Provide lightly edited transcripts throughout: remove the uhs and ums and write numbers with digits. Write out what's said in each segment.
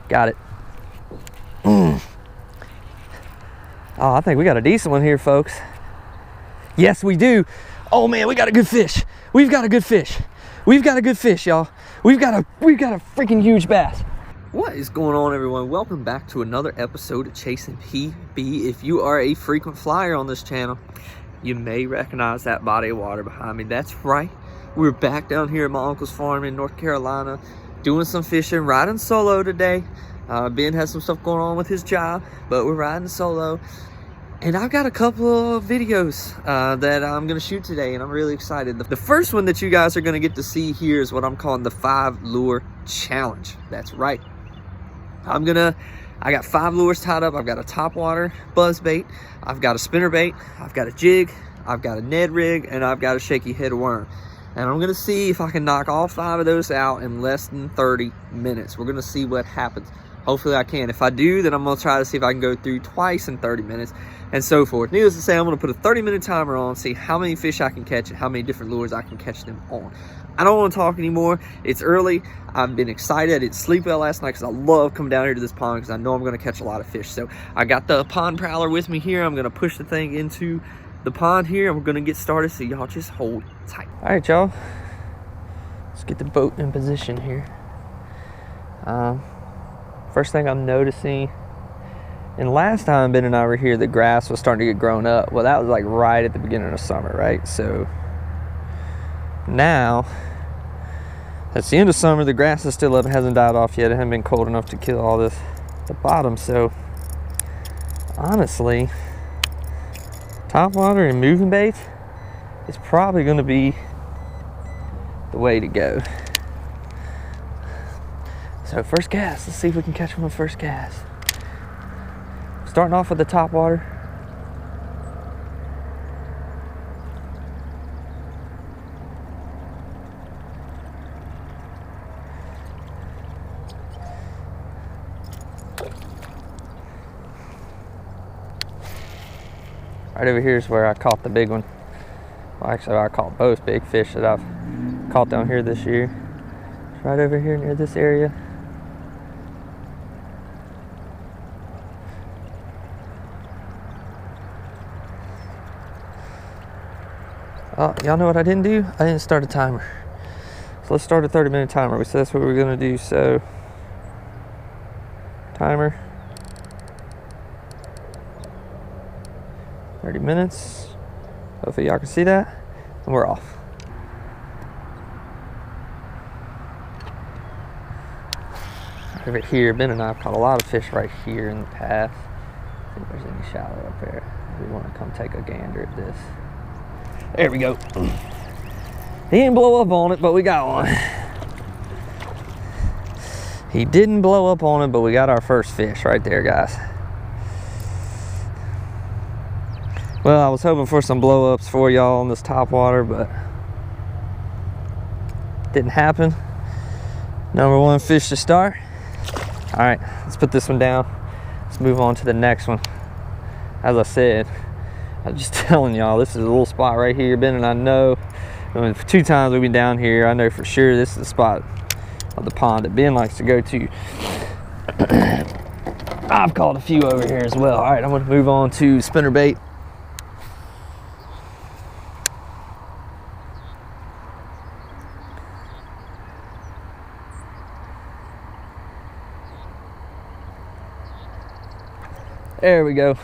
Got it. Oh, I think we got a decent one here, folks. Yes, we do. Oh man, we got a good fish. We've got a good fish. We've got a good fish, y'all. We've got a freaking huge bass. What is going on, everyone? Welcome back to another episode of Chasing PB. If you are a frequent flyer on this channel, you may recognize that body of water behind me. That's right. We're back down here at my uncle's farm in North Carolina, doing some fishing, riding solo today. Ben has some stuff going on with his job, but we're riding solo. And I've got a couple of videos that I'm going to shoot today, and I'm really excited. The first one that you guys are going to get to see here is what I'm calling the 5 lure challenge. That's right. I got 5 lures tied up. I've got a topwater buzz bait, I've got a spinner bait, I've got a jig, I've got a Ned rig, and I've got a shaky head worm. And I'm going to see if I can knock all 5 of those out in less than 30 minutes. We're going to see what happens. Hopefully I can. If I do, then I'm going to try to see if I can go through twice in 30 minutes and so forth. Needless to say, I'm going to put a 30-minute timer on, see how many fish I can catch and how many different lures I can catch them on. I don't want to talk anymore. It's early. I've been excited. I didn't sleep well last night because I love coming down here to this pond because I know I'm going to catch a lot of fish. So I got the pond prowler with me here. I'm going to push the thing into the pond here and we're going to get started. So y'all just hold tight. All right, y'all. Let's get the boat in position here. First thing I'm noticing, and last time Ben and I were here, the grass was starting to get grown up. Well, that was like right at the beginning of summer, right? So now, that's the end of summer. The grass is still up. It hasn't died off yet. It hasn't been cold enough to kill all this, the bottom. So honestly, topwater and moving baits is probably going to be the way to go. So first cast, let's see if we can catch one on first cast. Starting off with the top water. Right over here is where I caught the big one. Well, actually, I caught both big fish that I've caught down here this year. It's right over here near this area. Oh, y'all know what I didn't do? I didn't start a timer. So let's start a 30-minute timer. So that's what we're gonna do. So, timer. 30 minutes. Hopefully y'all can see that. And we're off. Over here, Ben and I have caught a lot of fish right here in the past. See if there's any shallow up there. We want to come take a gander at this. There we go. He didn't blow up on it, but we got one. He didn't blow up on it, but we got our first fish right there, guys. Well, I was hoping for some blow ups for y'all on this top water, but didn't happen. Number 1 fish to start. All right, let's put this one down. Let's move on to the next one. As I said, I'm just telling y'all, this is a little spot right here. Ben and I know, 2 times we've been down here. I know for sure this is the spot of the pond that Ben likes to go to. I've caught a few over here as well. All right, I'm gonna move on to spinner bait. There we go.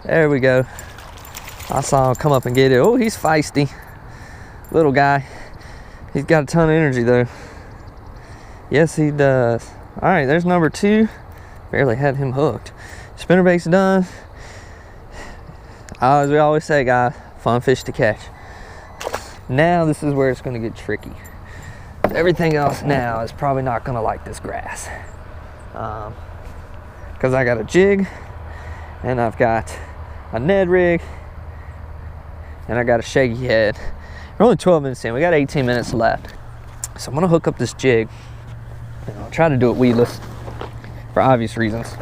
There we go. I saw him come up and get it. Oh, he's feisty. Little guy. He's got a ton of energy though. Yes, he does. All right, there's number 2. Barely had him hooked. Spinnerbait's done. As we always say, guys, fun fish to catch. Now this is where it's gonna get tricky. Everything else now is probably not gonna like this grass. Because I got a jig, and I've got a Ned rig, and I got a shaky head. We're only 12 minutes in. We got 18 minutes left. So I'm gonna hook up this jig, and I'll try to do it weedless for obvious reasons.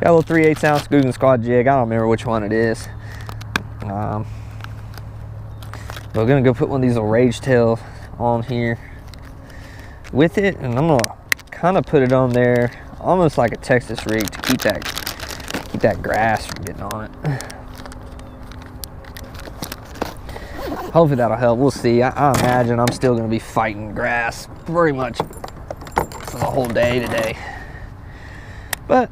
Got a little 3/8 ounce Googan Squad jig. I don't remember which one it is. We're gonna go put one of these little Rage Tail on here with it, and I'm gonna kind of put it on there almost like a Texas rig to keep that grass from getting on it. Hopefully that'll help. We'll see. I imagine I'm still gonna be fighting grass pretty much for the whole day today, but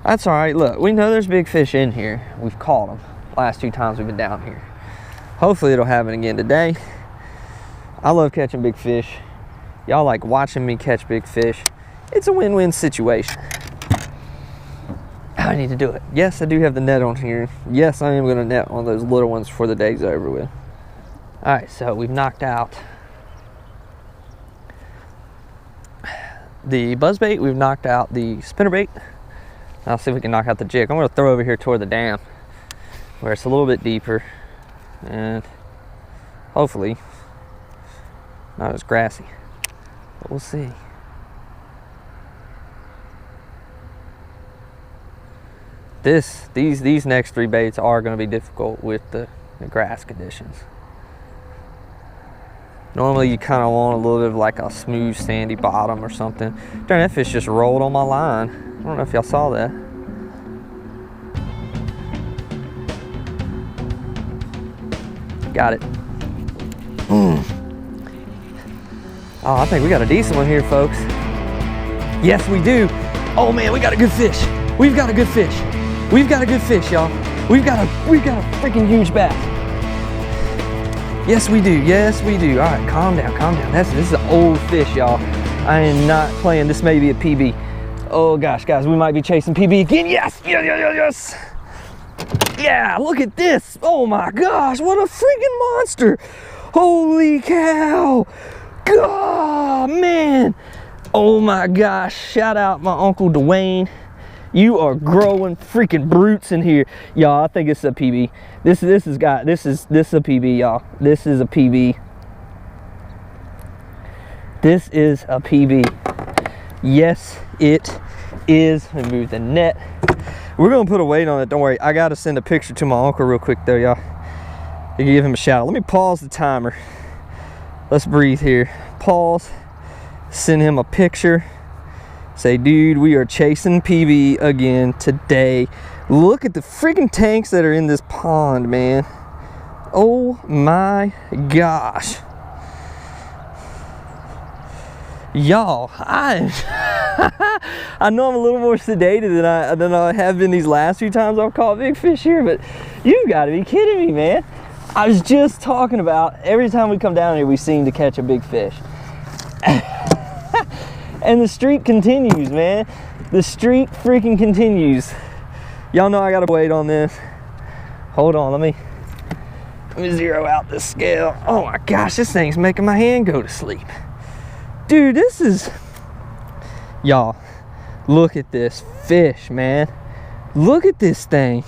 that's all right. Look, we know there's big fish in here. We've caught them last 2 times we've been down here. Hopefully it'll happen again today. I love catching big fish. Y'all like watching me catch big fish. It's a win-win situation. I need to do it. Yes, I do have the net on here. Yes, I am going to net one of those little ones before the day's over with. All right, so we've knocked out the buzzbait. We've knocked out the spinnerbait. Now see if we can knock out the jig. I'm going to throw over here toward the dam where it's a little bit deeper and hopefully not as grassy, but we'll see. These next 3 baits are going to be difficult with the grass conditions. Normally you kind of want a little bit of like a smooth sandy bottom or something. Darn, that fish just rolled on my line. I don't know if y'all saw that. Got it. Oh, I think we got a decent one here, folks. Yes, we do. Oh man, we got a good fish. We've got a good fish. We've got a good fish, y'all. We've got a freaking huge bass. Yes, we do. Yes, we do. All right, calm down, calm down. This is an old fish, y'all. I am not playing. This may be a PB. Oh gosh, guys, we might be chasing PB again. Yes, yes, yes, yes. Yeah, look at this. Oh my gosh, what a freaking monster. Holy cow. God, man. Oh my gosh, shout out my Uncle Dwayne. You are growing freaking brutes in here. Y'all, I think it's a PB. This is a PB, y'all. This is a PB. This is a PB. Yes, it is. Let me move the net. We're gonna put a weight on it, don't worry. I gotta send a picture to my uncle real quick though, y'all. To give him a shout out. Let me pause the timer. Let's breathe here. Pause, send him a picture. Say, dude, we are chasing PB again today. Look at the freaking tanks that are in this pond, man. Oh my gosh. Y'all, I know I'm a little more sedated than I have been these last few times I've caught big fish here, but you gotta be kidding me, man. I was just talking about every time we come down here, we seem to catch a big fish. And the streak continues, man. The streak freaking continues. Y'all know I gotta wait on this. Hold on, let me zero out this scale. Oh my gosh, this thing's making my hand go to sleep. Dude, this is, y'all, look at this fish, man. Look at this thing.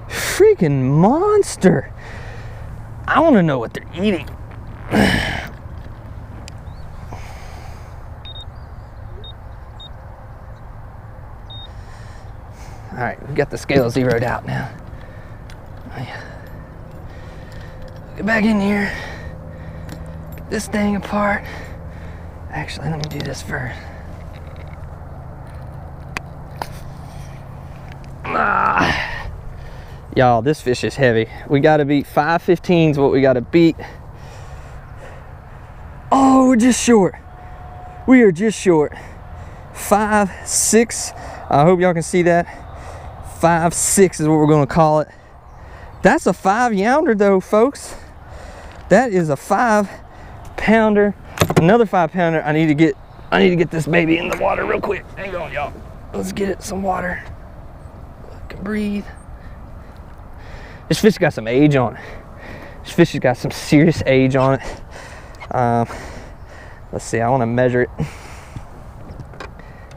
Freaking monster. I want to know what they're eating. All right, we got the scale zeroed out now. Get back in here. Get this thing apart. Actually, let me do this first. Y'all, this fish is heavy. We gotta beat 515 is what we gotta beat. Oh, we're just short. We are just short. 5.6. I hope y'all can see that. 5.6 is what we're gonna call it. That's a 5-pounder though, folks. That is a 5-pounder. Another 5-pounder. I need to get this baby in the water real quick. Hang on, y'all. Let's get it some water. I can breathe. This fish got some age on it. This fish has got some serious age on it. Let's see, I want to measure it.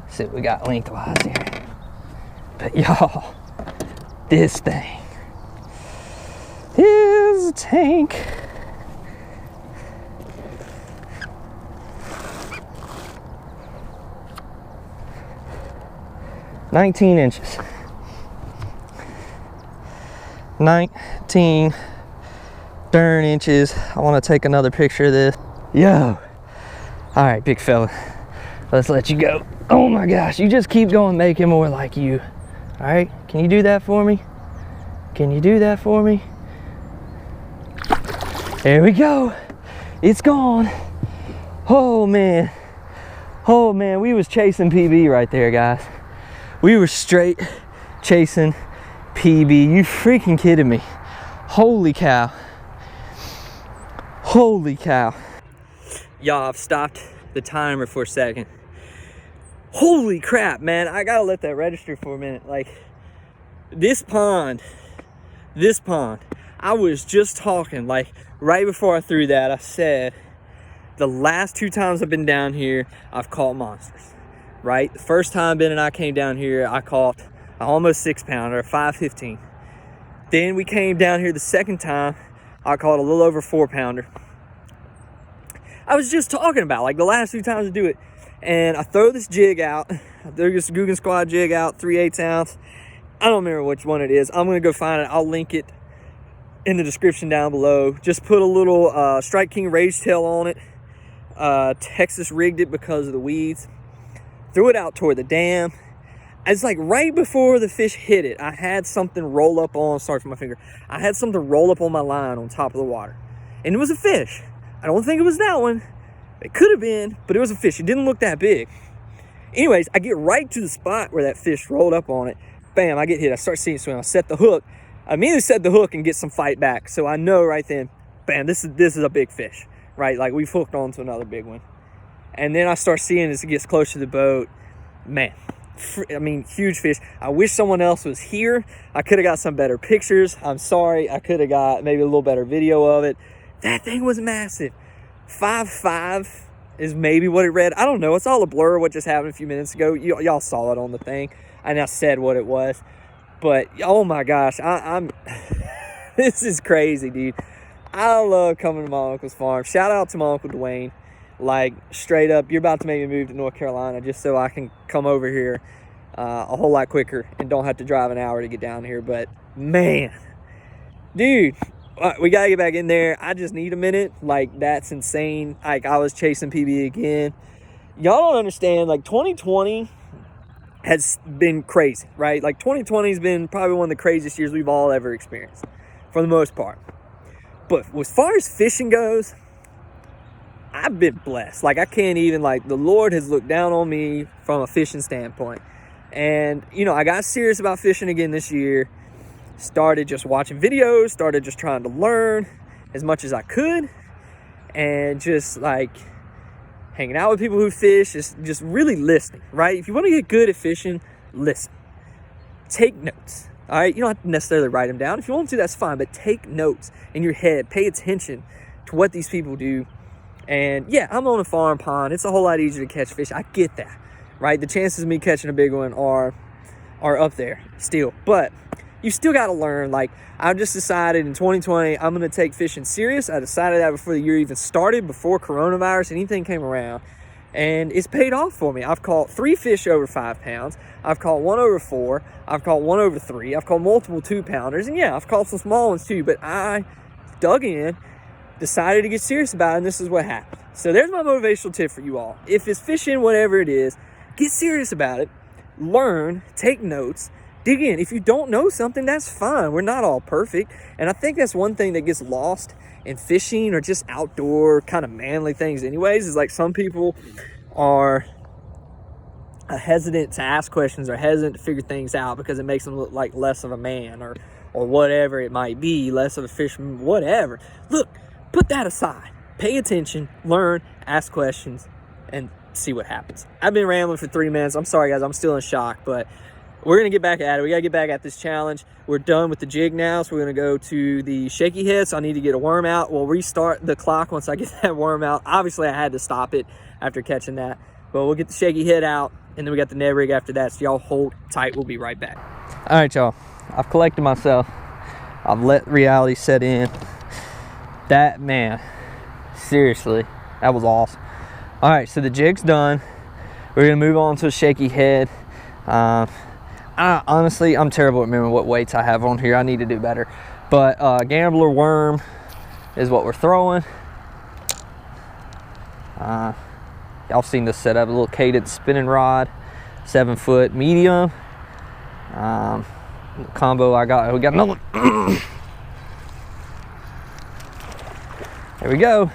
See what we got lengthwise here. But y'all, this thing is a tank. $19 inches. 19 stern inches. I want to take another picture of this. Yo. All right, big fella. Let's let you go. Oh my gosh, you just keep going, make him more like you. All right, can you do that for me? Can you do that for me? There we go. It's gone. Oh man. Oh man, we was chasing PB right there, guys. We were straight chasing PB. You freaking kidding me? Holy cow. Holy cow. Y'all, I've stopped the timer for a second. Holy crap, man. I gotta let that register for a minute. Like, this pond, I was just talking, like, right before I threw that, I said, the last 2 times I've been down here, I've caught monsters, right? The first time Ben and I came down here, I caught an almost 6-pounder, a 515. Then we came down here the second time, I caught a little over 4-pounder. I was just talking about, like, the last 2 times I do it. And I throw this jig out. I throw this Googan Squad jig out, 3/8 ounce. I don't remember which one it is. I'm gonna go find it. I'll link it in the description down below. Just put a little Strike King Rage Tail on it. Texas rigged it because of the weeds. Threw it out toward the dam. It's like right before the fish hit it, I had something roll up on, sorry for my finger. I had something roll up on my line on top of the water. And it was a fish. I don't think it was that one. It could have been, but it was a fish. It didn't look that big. Anyways, I get right to the spot where that fish rolled up on it. Bam, I get hit. I start seeing swim. I set the hook. I immediately set the hook and get some fight back. So I know right then, bam, this is a big fish, right? Like, we've hooked onto another big one. And then I start seeing as it gets closer to the boat, man, I mean, huge fish. I wish someone else was here. I could have got some better pictures. I'm sorry. I could have got maybe a little better video of it. That thing was massive. 5'5" is maybe what it read. I don't know. It's all a blur what just happened a few minutes ago. Y'all saw it on the thing. And I said what it was. But, oh my gosh. I'm this is crazy, dude. I love coming to my uncle's farm. Shout out to my Uncle Dwayne. Like, straight up, you're about to make me move to North Carolina just so I can come over here a whole lot quicker and don't have to drive an hour to get down here. But, man. Dude. We gotta get back in there. I just need a minute. Like, that's insane. Like, I was chasing PB again. Y'all don't understand. Like, 2020 has been crazy, right? Like, 2020 has been probably one of the craziest years we've all ever experienced, for the most part. But as far as fishing goes, I've been blessed. Like, I can't even, like, the Lord has looked down on me from a fishing standpoint. And, you know, I got serious about fishing again this year. Started just watching videos, started just trying to learn as much as I could, and just like hanging out with people who fish, just really listening, right? If you want to get good at fishing, listen. Take notes, all right? You don't have to necessarily write them down. If you want to, that's fine, but take notes in your head. Pay attention to what these people do. And yeah, I'm on a farm pond. It's a whole lot easier to catch fish. I get that, right? The chances of me catching a big one are up there still, but you still got to learn. Like, I just decided in 2020, I'm going to take fishing serious. I decided that before the year even started, before coronavirus, anything came around. And it's paid off for me. I've caught 3 fish over 5 pounds. I've caught 1 over 4. I've caught 1 over 3. I've caught multiple 2-pounders. And yeah, I've caught some small ones too. But I dug in, decided to get serious about it, and this is what happened. So there's my motivational tip for you all. If it's fishing, whatever it is, get serious about it. Learn, take notes. Dig in. If you don't know something, that's fine. We're not all perfect. And I think that's one thing that gets lost in fishing or just outdoor kind of manly things anyways, is like some people are hesitant to ask questions or hesitant to figure things out because it makes them look like less of a man or whatever it might be, less of a fisherman, whatever. Look, put that aside. Pay attention, learn, ask questions, and see what happens. I've been rambling for 3 minutes. I'm sorry, guys. I'm still in shock, but we're going to get back at it. We got to get back at this challenge. We're done with the jig now, so we're going to go to the shaky head. So I need to get a worm out. We'll restart the clock once I get that worm out. Obviously, I had to stop it after catching that. But we'll get the shaky head out, and then we got the Ned rig after that. So y'all hold tight. We'll be right back. All right, y'all. I've collected myself. I've let reality set in. That, man, seriously, that was awesome. All right, so the jig's done. We're going to move on to a shaky head. Honestly, I'm terrible at remembering what weights I have on here. I need to do better. But Gambler worm, is what we're throwing. Y'all seen this setup, a little Cadence spinning rod, 7-foot medium. Combo we got another one. There we go.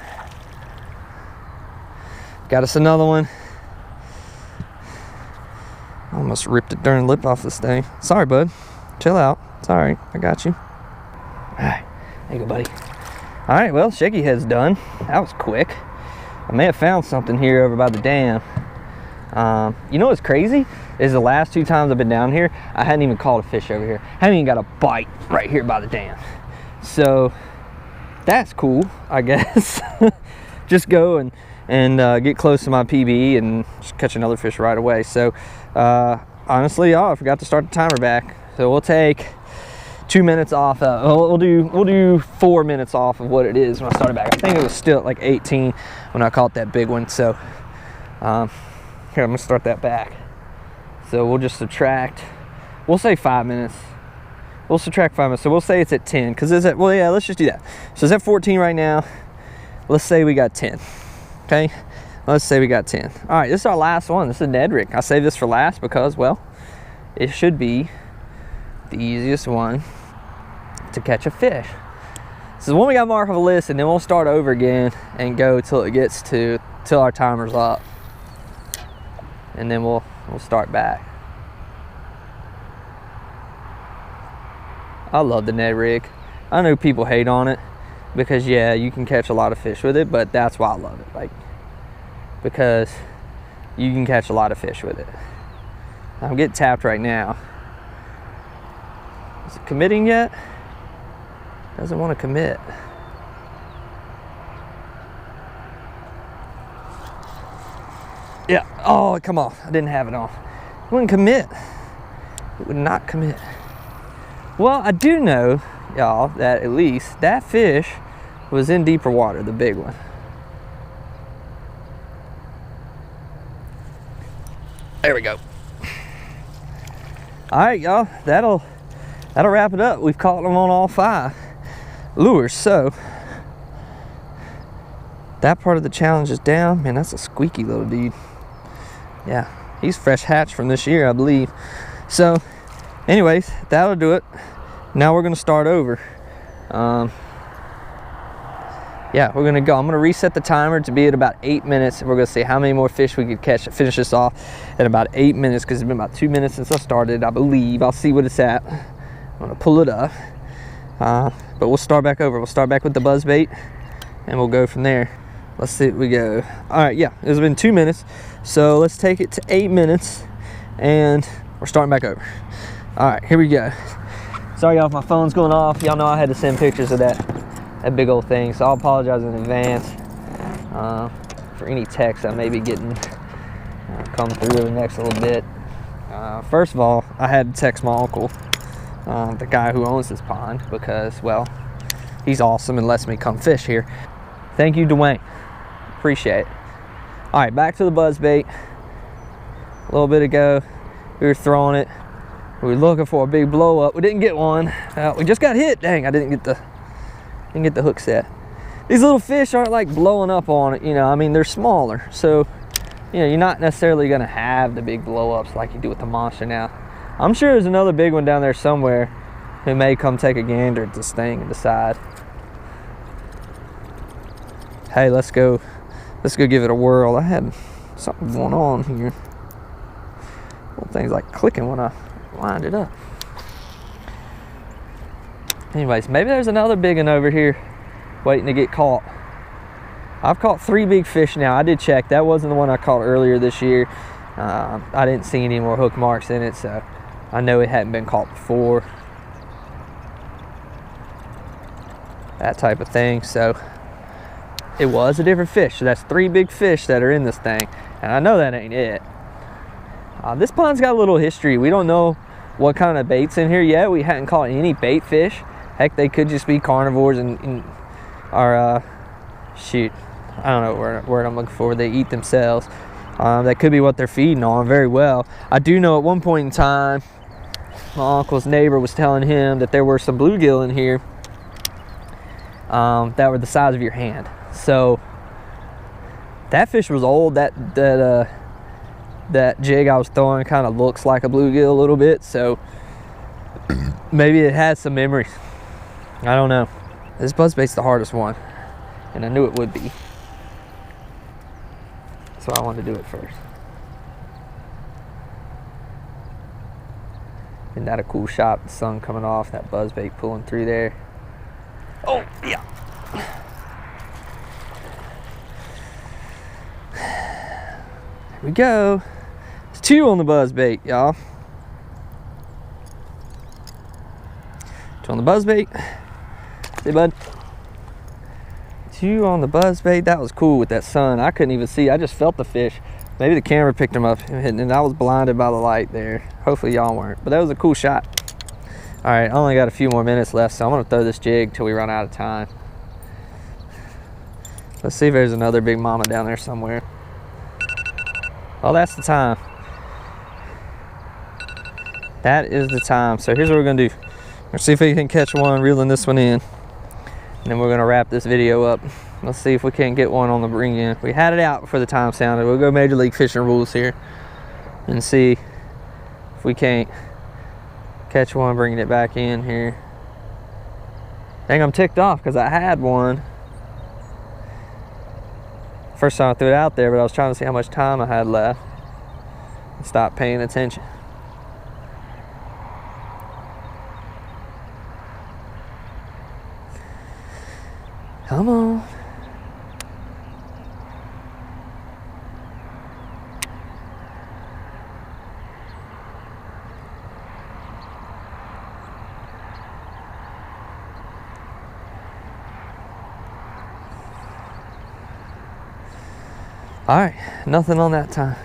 Got us another one. Almost ripped the darn lip off this thing. Sorry, bud. Chill out. It's all right. I got you. All right. There you go, buddy. All right. Well, shaky head's done. That was quick. I may have found something here over by the dam. You know what's crazy? Is the last 2 times I've been down here, I hadn't even caught a fish over here. I haven't even got a bite right here by the dam. So that's cool, I guess. Just go and get close to my PB and just catch another fish right away. So honestly, I forgot to start the timer back. So we'll take 2 minutes off. We'll do 4 minutes off of what it is when I started back. I think it was still at like 18 when I caught that big one. So here, I'm gonna start that back. So we'll just subtract, we'll say 5 minutes. We'll subtract 5 minutes. So we'll say it's at 10, because it's at, well, yeah, let's just do that. So it's at 14 right now. Let's say we got 10. Okay, let's say we got 10. All right, this is our last one. This is a Ned rig. I saved this for last because, well, it should be the easiest one to catch a fish. This is one we got marked off the list, and then we'll start over again and go till it gets to, till our timer's up. And then we'll start back. I love the Ned rig. I know people hate on it because, yeah, you can catch a lot of fish with it, but that's why I love it. Like, because you can catch a lot of fish with it. I'm getting tapped right now. Is it committing yet? Doesn't want to commit. Yeah. Oh, come on. I didn't have it on. It wouldn't commit. It would not commit. Well, I do know, y'all, that at least that fish was in deeper water, the big one. There we go. All right, y'all. That'll wrap it up. We've caught them on all 5 lures. So that part of the challenge is down. Man, that's a squeaky little dude. Yeah, he's fresh hatched from this year, I believe. So anyways, that'll do it. Now we're gonna start over. Yeah, we're gonna go. I'm gonna reset the timer to be at about 8 minutes, and we're gonna see how many more fish we could catch to finish this off at about 8 minutes, because it's been about 2 minutes since I started, I believe. I'll see what it's at. I'm gonna pull it up. But we'll start back over. We'll start back with the buzzbait, and we'll go from there. Let's see what we go. All right, yeah, it's been 2 minutes. So let's take it to 8 minutes, and we're starting back over. All right, here we go. Sorry, y'all, if my phone's going off. Y'all know I had to send pictures of that big old thing, so I'll apologize in advance for any text I may be getting come through the next little bit. First of all, I had to text my uncle, the guy who owns this pond, because, well, he's awesome and lets me come fish here. Thank you, Dwayne. Appreciate it. All right, back to the buzzbait. A little bit ago, we were throwing it. We were looking for a big blow up. We didn't get one. We just got hit. Dang, I didn't get the hook set. These little fish aren't like blowing up on it, you know. I mean, they're smaller, so you know, you're not necessarily gonna have the big blow ups like you do with the monster now. I'm sure there's another big one down there somewhere who may come take a gander at this thing and decide, hey, let's go give it a whirl. I had something going on here. Little things like clicking when I lined it up. Anyways, maybe there's another big one over here waiting to get caught. I've caught 3 big fish now. I did check. That wasn't the one I caught earlier this year. I didn't see any more hook marks in it, so I know it hadn't been caught before. That type of thing. So it was a different fish. So that's 3 big fish that are in this thing, and I know that ain't it. This pond's got a little history. We don't know what kind of bait's in here yet. We hadn't caught any bait fish. Heck, they could just be carnivores and shoot, I don't know what word I'm looking for. They eat themselves. That could be what they're feeding on very well. I do know at one point in time, my uncle's neighbor was telling him that there were some bluegill in here that were the size of your hand. So that fish was old. That jig I was throwing kind of looks like a bluegill a little bit, so maybe it has some memories. I don't know. This buzzbait's the hardest one, and I knew it would be, so I wanted to do it first. Isn't that a cool shot? The sun coming off, that buzzbait pulling through there. Oh yeah. Here we go. It's 2 on the buzzbait, y'all. 2 on the buzzbait. See, bud? 2 on the buzzbait. That was cool with that sun. I couldn't even see. I just felt the fish. Maybe the camera picked him up, and I was blinded by the light there. Hopefully y'all weren't, but that was a cool shot. All right, I only got a few more minutes left, so I'm gonna throw this jig till we run out of time. Let's see if there's another big mama down there somewhere. Oh, that's the time. That is the time. So here's what we're gonna do. Let's see if we can catch one, reeling this one in, and then we're gonna wrap this video up. Let's see if we can't get one on the bring in. We had it out before the time sounded. We'll go Major League Fishing rules here and see if we can't catch one, bringing it back in here. Dang, I'm ticked off because I had one. First time I threw it out there, but I was trying to see how much time I had left and stop paying attention. Come on. All right, nothing on that time.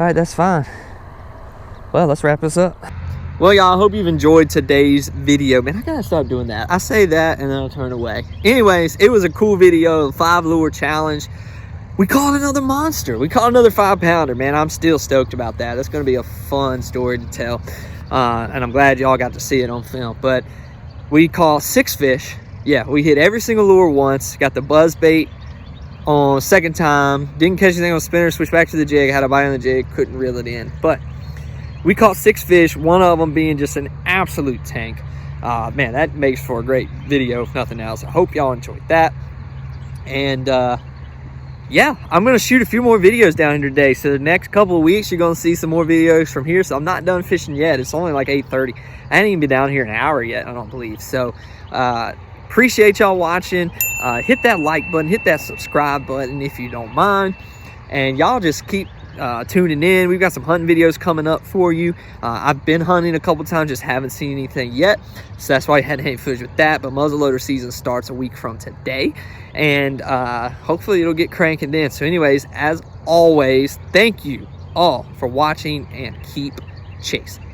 All right, that's fine. Well, let's wrap this up. Well, y'all, I hope you've enjoyed today's video. Man, I gotta stop doing that. I say that and then I'll turn away. Anyways, it was a cool video, 5 lure challenge. We caught another monster. We caught another 5-pounder, man. I'm still stoked about that. That's gonna be a fun story to tell. And I'm glad y'all got to see it on film. But we caught 6 fish. Yeah, we hit every single lure once. Got the buzz bait on second time, didn't catch anything on spinner, switched back to the jig, had a bite on the jig, couldn't reel it in. But we caught 6 fish, one of them being just an absolute tank. Man, that makes for a great video if nothing else. I hope y'all enjoyed that. And yeah, I'm gonna shoot a few more videos down here today. So the next couple of weeks you're gonna see some more videos from here. So I'm not done fishing yet. It's only like 8:30. I ain't even been down here an hour yet, I don't believe. So appreciate y'all watching. Hit that like button, hit that subscribe button if you don't mind, and y'all just keep tuning in. We've got some hunting videos coming up for you. I've been hunting a couple times, just haven't seen anything yet, so that's why I hadn't had footage with that. But muzzleloader season starts a week from today, and hopefully it'll get cranking then. So anyways, as always, thank you all for watching, and keep chasing.